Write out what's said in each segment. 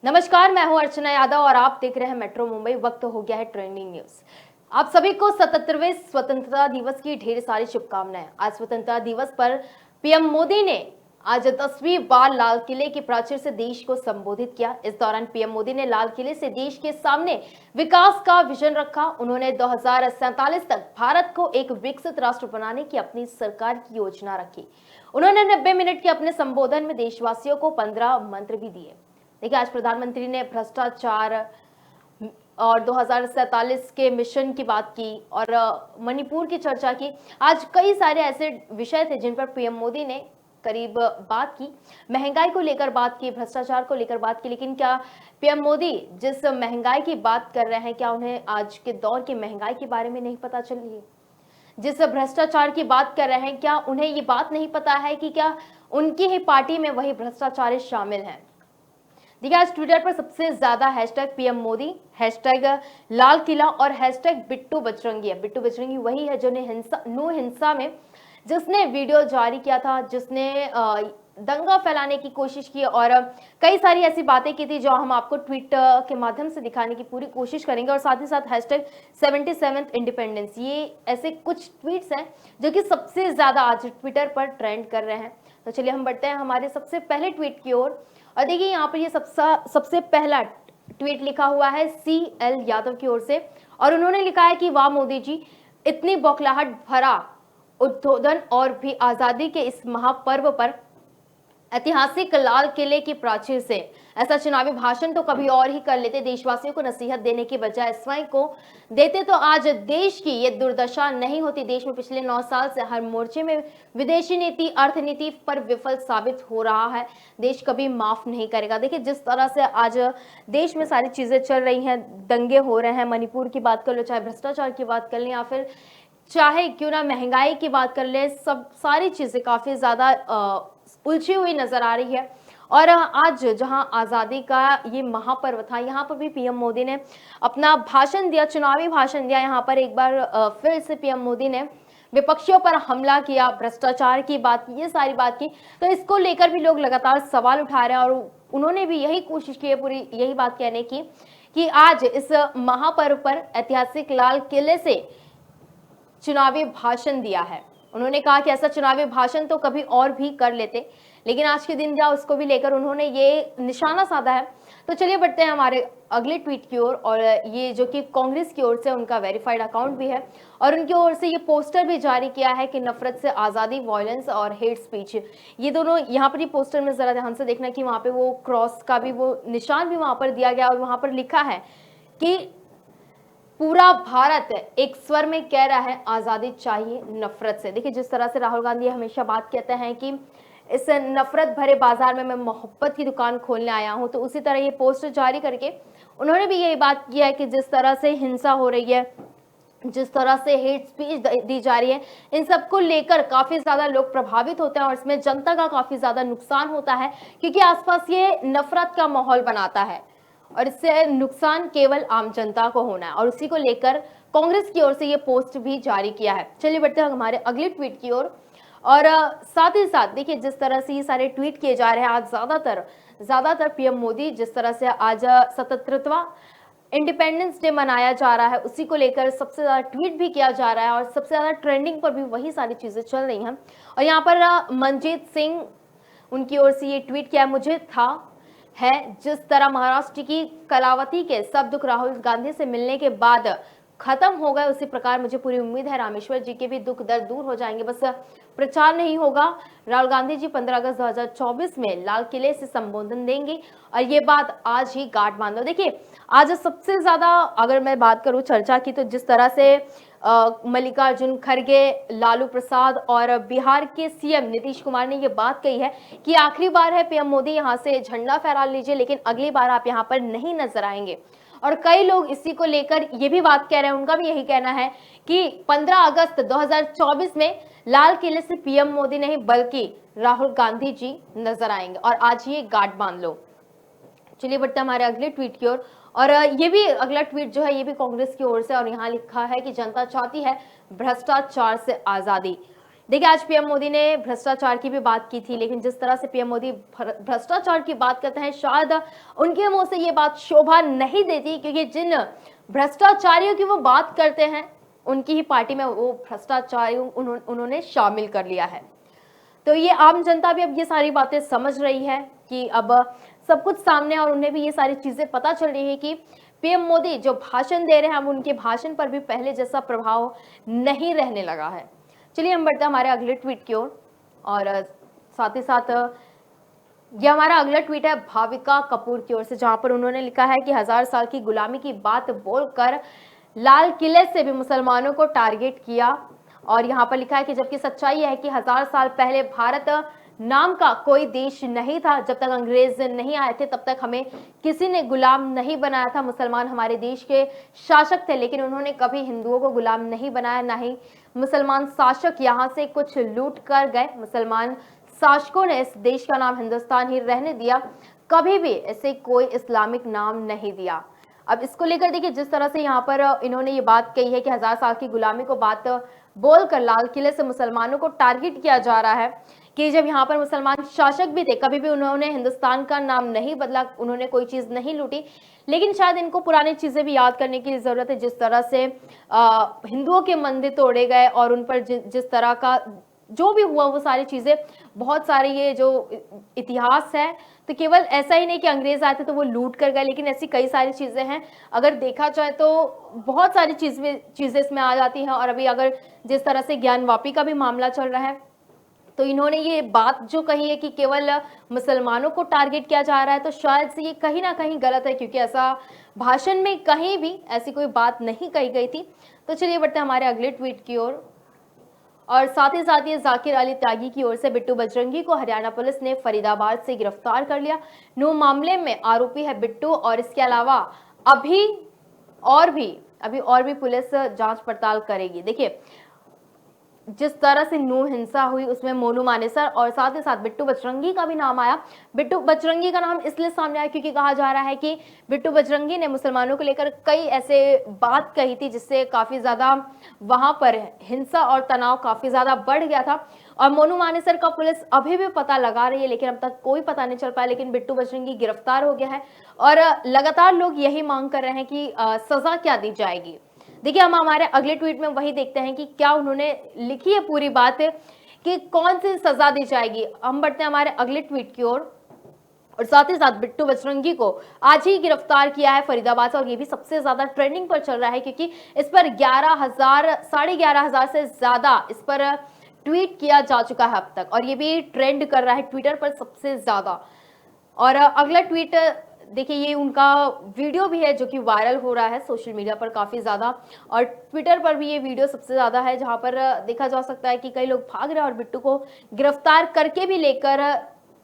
नमस्कार, मैं हूं अर्चना यादव और आप देख रहे हैं मेट्रो मुंबई। वक्त हो गया है ट्रेंडिंग न्यूज। आप सभी को 77वें स्वतंत्रता दिवस की ढेर सारी शुभकामनाएं। आज स्वतंत्रता दिवस पर पीएम मोदी ने आज 10वीं बार लाल किले की प्राचीर से देश को संबोधित किया। इस दौरान पीएम मोदी ने लाल किले से देश के सामने विकास का विजन रखा। उन्होंने 2047 तक भारत को एक विकसित राष्ट्र बनाने की अपनी सरकार की योजना रखी। उन्होंने 90 मिनट के अपने संबोधन में देशवासियों को 15 मंत्र भी दिए। देखिए, आज प्रधानमंत्री ने भ्रष्टाचार और 2047 के मिशन की बात की और मणिपुर की चर्चा की। आज कई सारे ऐसे विषय थे जिन पर पीएम मोदी ने करीब बात की। महंगाई को लेकर बात की, भ्रष्टाचार को लेकर बात की। लेकिन क्या पीएम मोदी जिस महंगाई की बात कर रहे हैं, क्या उन्हें आज के दौर की महंगाई के बारे में नहीं पता चल रही है? जिस भ्रष्टाचार की बात कर रहे हैं, क्या उन्हें ये बात नहीं पता है कि क्या उनकी ही पार्टी में वही भ्रष्टाचारी शामिल हैं? देखिए, आज ट्विटर पर सबसे ज्यादा hashtag PM Modi, hashtag Lal Qila और हैशटैग बिट्टू बजरंगी है। बिट्टू बजरंगी वही है जो नो हिंसा में जिसने वीडियो जारी किया था, जिसने दंगा फैलाने की कोशिश की और कई सारी ऐसी बातें की थी जो हम आपको ट्वीट के माध्यम से दिखाने की पूरी कोशिश करेंगे। और साथ ही साथ हैशटैग 77th इंडिपेंडेंस, ये ऐसे कुछ ट्वीट्स हैं जो कि सबसे ज्यादा आज ट्विटर पर ट्रेंड कर रहे हैं। तो चलिए हम बढ़ते हैं हमारे सबसे पहले ट्वीट की ओर। और देखिए, यहाँ पर ये सबसे पहला ट्वीट लिखा हुआ है CL यादव की ओर से और उन्होंने लिखा है कि वाह मोदी जी, इतनी बौखलाहट भरा उद्बोधन और भी आजादी के इस महापर्व पर ऐतिहासिक लाल किले की प्राचीर से ऐसा चुनावी भाषण तो कभी और ही कर लेते। देशवासियों को नसीहत देने की बजाय स्वयं को देते तो आज देश की ये दुर्दशा नहीं होती। देश में पिछले 9 साल से हर मोर्चे में विदेशी नीति, अर्थनीति पर विफल साबित हो रहा है। देश कभी माफ नहीं करेगा। देखिए, जिस तरह से आज देश में सारी चीजें चल रही हैं, दंगे हो रहे हैं, मणिपुर की बात कर लो, चाहे भ्रष्टाचार की बात कर लें या फिर चाहे क्यों ना महंगाई की बात कर ले, सब सारी चीजें काफी ज्यादा उलझी हुई नजर आ रही है। और आज जहां आजादी का ये महापर्व था, यहाँ पर भी पीएम मोदी ने अपना भाषण दिया, चुनावी भाषण दिया। यहाँ पर एक बार फिर से पीएम मोदी ने विपक्षियों पर हमला किया, भ्रष्टाचार की बात की, ये सारी बात की। तो इसको लेकर भी लोग लगातार सवाल उठा रहे हैं और उन्होंने भी यही कोशिश की है, पूरी यही बात कहने की कि आज इस महापर्व पर ऐतिहासिक लाल किले से चुनावी भाषण दिया है। उन्होंने कहा कि ऐसा चुनावी भाषण तो कभी और भी कर लेते, लेकिन आज के दिन उसको भी लेकर उन्होंने ये निशाना साधा है। तो चलिए बढ़ते हैं हमारे अगले ट्वीट की ओर और ये जो कि कांग्रेस की ओर से उनका वेरीफाइड अकाउंट भी है और उनकी ओर से ये पोस्टर भी जारी किया है कि नफरत से आजादी, वायलेंस और हेट स्पीच, ये दोनों यहाँ पर ये पोस्टर में जरा ध्यान से देखना कि वहां पे वो क्रॉस का भी वो निशान भी वहां पर दिया गया और वहां पर लिखा है कि पूरा भारत एक स्वर में कह रहा है आजादी चाहिए नफरत से। देखिए, जिस तरह से राहुल गांधी हमेशा बात कहते हैं कि इस नफरत भरे बाजार में मैं मोहब्बत की दुकान खोलने आया हूं, तो उसी तरह ये पोस्टर जारी करके उन्होंने भी यही बात किया है कि जिस तरह से हिंसा हो रही है, जिस तरह से हेट स्पीच दी जा रही है, इन सबको लेकर काफी ज्यादा लोग प्रभावित होते हैं और इसमें जनता का काफी ज्यादा नुकसान होता है क्योंकि आसपास ये नफरत का माहौल बनाता है और इससे नुकसान केवल आम जनता को होना है। और उसी को लेकर कांग्रेस की ओर से ये पोस्ट भी जारी किया है। चलिए बढ़ते हैं हमारे अगले ट्वीट की ओर और साथ ही साथ देखिए, जिस तरह से ये सारे ट्वीट किए जा रहे हैं आज ज्यादातर पीएम मोदी, जिस तरह से आज 77वां इंडिपेंडेंस डे मनाया जा रहा है, उसी को लेकर सबसे ज्यादा ट्वीट भी किया जा रहा है और सबसे ज्यादा ट्रेंडिंग पर भी वही सारी चीजें चल रही हैं। और यहाँ पर मनजीत सिंह उनकी ओर से ये ट्वीट किया, मुझे था है जिस तरह महाराष्ट्र की कलावती के सब दुख राहुल गांधी से मिलने के बाद खत्म हो गए, उसी प्रकार मुझे पूरी उम्मीद है रामेश्वर जी के भी दुख दर्द दूर हो जाएंगे। बस प्रचार नहीं होगा। राहुल गांधी जी 15 अगस्त 2024 में लाल किले से संबोधन देंगे और ये बात आज ही गांठ बांध लो। देखिए, आज सबसे ज्यादा अगर मैं बात करूं चर्चा की, तो जिस तरह से मल्लिकार्जुन खड़गे, लालू प्रसाद और बिहार के सीएम नीतीश कुमार ने ये बात कही है कि आखिरी बार है पीएम मोदी, यहाँ से झंडा फहरा लीजिए, लेकिन अगली बार आप यहाँ पर नहीं नजर आएंगे। और कई लोग इसी को लेकर ये भी बात कह रहे हैं, उनका भी यही कहना है कि 15 अगस्त 2024 में लाल किले से पीएम मोदी नहीं बल्कि राहुल गांधी जी नजर आएंगे और आज ये गांठ बांध लो। चलिए बढ़ते हैं हमारे अगले ट्वीट की ओर और ये भी अगला ट्वीट जो है ये भी कांग्रेस की ओर से और यहाँ लिखा है कि जनता चाहती है भ्रष्टाचार से आजादी। देखिए, आज पीएम मोदी ने भ्रष्टाचार की भी बात की थी, लेकिन जिस तरह से पीएम मोदी भ्रष्टाचार की बात करते हैं, शायद उनके मुंह से ये बात शोभा नहीं देती, क्योंकि जिन भ्रष्टाचारियों की वो बात करते हैं, उनकी ही पार्टी में वो भ्रष्टाचारियों उन्होंने शामिल कर लिया है। तो ये आम जनता भी अब ये सारी बातें समझ रही है कि अब सब कुछ सामने, और उन्हें भी ये सारी चीजें पता चल रही है कि पीएम मोदी जो भाषण दे रहे हैं, अब उनके भाषण पर भी पहले जैसा प्रभाव नहीं रहने लगा है। चलिए हम बढ़ते हैं हमारे अगले ट्वीट की ओर, और साथ ही साथ ये हमारा अगला ट्वीट है भाविका कपूर की ओर से, जहां पर उन्होंने लिखा है कि 1000 साल की गुलामी की बात बोलकर लाल किले से भी मुसलमानों को टारगेट किया। और यहाँ पर लिखा है कि जबकि सच्चाई है कि 1000 साल पहले भारत नाम का कोई देश नहीं था। जब तक अंग्रेज नहीं आए थे तब तक हमें किसी ने गुलाम नहीं बनाया था। मुसलमान हमारे देश के शासक थे, लेकिन उन्होंने कभी हिंदुओं को गुलाम नहीं बनाया, ना ही मुसलमान शासक यहाँ से कुछ लूट कर गए। मुसलमान शासकों ने इस देश का नाम हिंदुस्तान ही रहने दिया, कभी भी इसे कोई इस्लामिक नाम नहीं दिया। अब इसको लेकर देखिए, जिस तरह से यहाँ पर इन्होंने ये बात कही है कि 1000 साल की गुलामी को बात बोलकर लाल किले से मुसलमानों को टारगेट किया जा रहा है कि जब यहाँ पर मुसलमान शासक भी थे, कभी भी उन्होंने हिंदुस्तान का नाम नहीं बदला, उन्होंने कोई चीज नहीं लूटी। लेकिन शायद इनको पुरानी चीजें भी याद करने की जरूरत है। जिस तरह से हिंदुओं के मंदिर तोड़े गए और उन पर जिस तरह का जो भी हुआ, वो सारी चीजें, बहुत सारे ये जो इतिहास है, तो केवल ऐसा ही नहीं कि अंग्रेज आए थे तो वो लूट कर गए, लेकिन ऐसी कई सारी चीजें हैं। अगर देखा जाए तो बहुत सारी चीजें इसमें आ जाती हैं। और अभी अगर जिस तरह से ज्ञानवापी का भी मामला चल रहा है, तो इन्होंने ये बात जो कही है कि केवल मुसलमानों को टारगेट किया जा रहा है, तो शायद से ये कहीं ना कहीं गलत है, क्योंकि ऐसा भाषण में कहीं भी ऐसी कोई बात नहीं कही गई थी। तो चलिए बढ़ते हैं हमारे अगले ट्वीट की ओर, और साथ ही साथ ये जाकिर अली त्यागी की ओर से बिट्टू बजरंगी को हरियाणा पुलिस ने फरीदाबाद से गिरफ्तार कर लिया। नो मामले में आरोपी है बिट्टू, और इसके अलावा अभी और भी पुलिस जांच पड़ताल करेगी। देखिए, जिस तरह से नू हिंसा हुई उसमें मोनू मानेसर और साथ ही साथ बिट्टू बजरंगी का भी नाम आया। बिट्टू बजरंगी का नाम इसलिए सामने आया क्योंकि कहा जा रहा है कि बिट्टू बजरंगी ने मुसलमानों को लेकर कई ऐसे बात कही थी, जिससे काफी ज्यादा वहां पर हिंसा और तनाव काफी ज्यादा बढ़ गया था। और मोनू मानेसर का पुलिस अभी भी पता लगा रही है, लेकिन अब तक कोई पता नहीं चल पाया। लेकिन बिट्टू बजरंगी गिरफ्तार हो गया है, और लगातार लोग यही मांग कर रहे हैं कि सजा क्या दी जाएगी। देखिए, हम हमारे अगले ट्वीट में वही देखते हैं कि क्या उन्होंने लिखी है पूरी बात कि कौन सी सजा दी जाएगी। हम बढ़ते हैं हमारे अगले ट्वीट की ओर, और साथ ही साथ बिट्टू बजरंगी को आज ही गिरफ्तार किया है फरीदाबाद से, और ये भी सबसे ज्यादा ट्रेंडिंग पर चल रहा है, क्योंकि इस पर 11,000 से ज्यादा इस पर ट्वीट किया जा चुका है अब तक, और ये भी ट्रेंड कर रहा है ट्विटर पर सबसे ज्यादा। और अगला ट्वीट देखिए, ये उनका वीडियो भी है जो कि वायरल हो रहा है सोशल मीडिया पर काफी ज्यादा, और ट्विटर पर भी ये वीडियो सबसे ज्यादा है, जहां पर देखा जा सकता है कि कई लोग भाग रहे हैं और बिट्टू को गिरफ्तार करके भी लेकर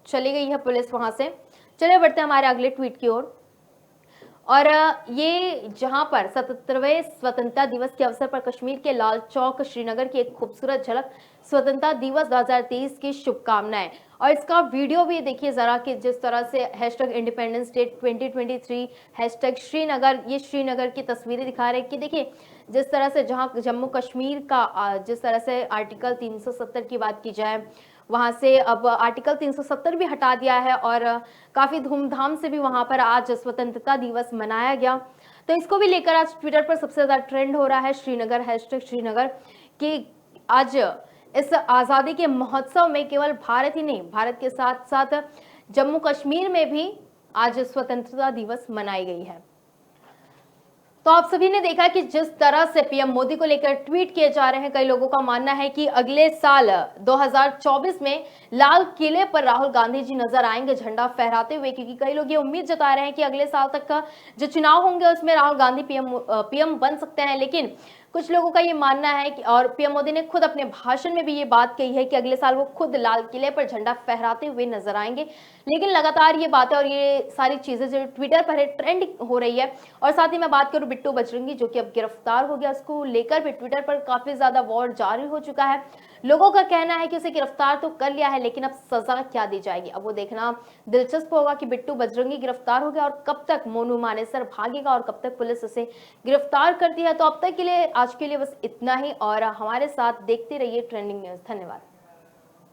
चली गई है पुलिस वहां से। चलिए बढ़ते हैं हमारे अगले ट्वीट की ओर, और ये जहां पर 77वें स्वतंत्रता दिवस के अवसर पर कश्मीर के लाल चौक श्रीनगर की एक खूबसूरत झलक, स्वतंत्रता दिवस 2023 की शुभकामनाएं। और इसका वीडियो भी देखिए जरा कि जिस तरह से #इंडिपेंडेंस डे 2023 #श्रीनगर, ये श्रीनगर की तस्वीरें दिखा रहे हैं कि देखिए जिस तरह से जहां जम्मू कश्मीर का जिस तरह से आर्टिकल 370 की बात की जाए, वहां से अब आर्टिकल 370 भी हटा दिया है, और काफी धूमधाम से भी वहां पर आज स्वतंत्रता दिवस मनाया गया। तो इसको भी लेकर आज ट्विटर पर सबसे ज्यादा ट्रेंड हो रहा है श्रीनगर, #श्रीनगर, कि आज इस आजादी के महोत्सव में केवल भारत ही नहीं, भारत के साथ साथ जम्मू कश्मीर में भी आज स्वतंत्रता दिवस मनाई गई है। तो आप सभी ने देखा कि जिस तरह से पीएम मोदी को लेकर ट्वीट किए जा रहे हैं, कई लोगों का मानना है कि अगले साल 2024 में लाल किले पर राहुल गांधी जी नजर आएंगे झंडा फहराते हुए, क्योंकि कई लोग ये उम्मीद जता रहे हैं कि अगले साल तक का जो चुनाव होंगे उसमें राहुल गांधी पीएम बन सकते हैं। लेकिन कुछ लोगों का ये मानना है कि, और पीएम मोदी ने खुद अपने भाषण में भी ये बात कही है कि अगले साल वो खुद लाल किले पर झंडा फहराते हुए नजर आएंगे। लेकिन लगातार ये बातें और ये सारी चीजें जो ट्विटर पर है ट्रेंड हो रही है। और साथ ही मैं बात करूं बिट्टू बजरंगी जो कि अब गिरफ्तार हो गया, उसको लेकर भी ट्विटर पर काफी ज्यादा वॉर जारी हो चुका है। लोगों का कहना है कि उसे गिरफ्तार तो कर लिया है, लेकिन अब सजा क्या दी जाएगी, अब वो देखना दिलचस्प होगा कि बिट्टू बजरंगी गिरफ्तार हो गया और कब तक मोनू मानेसर भागेगा और कब तक पुलिस उसे गिरफ्तार करती है। तो अब तक के लिए, आज के लिए बस इतना ही, और हमारे साथ देखते रहिए ट्रेंडिंग न्यूज। धन्यवाद।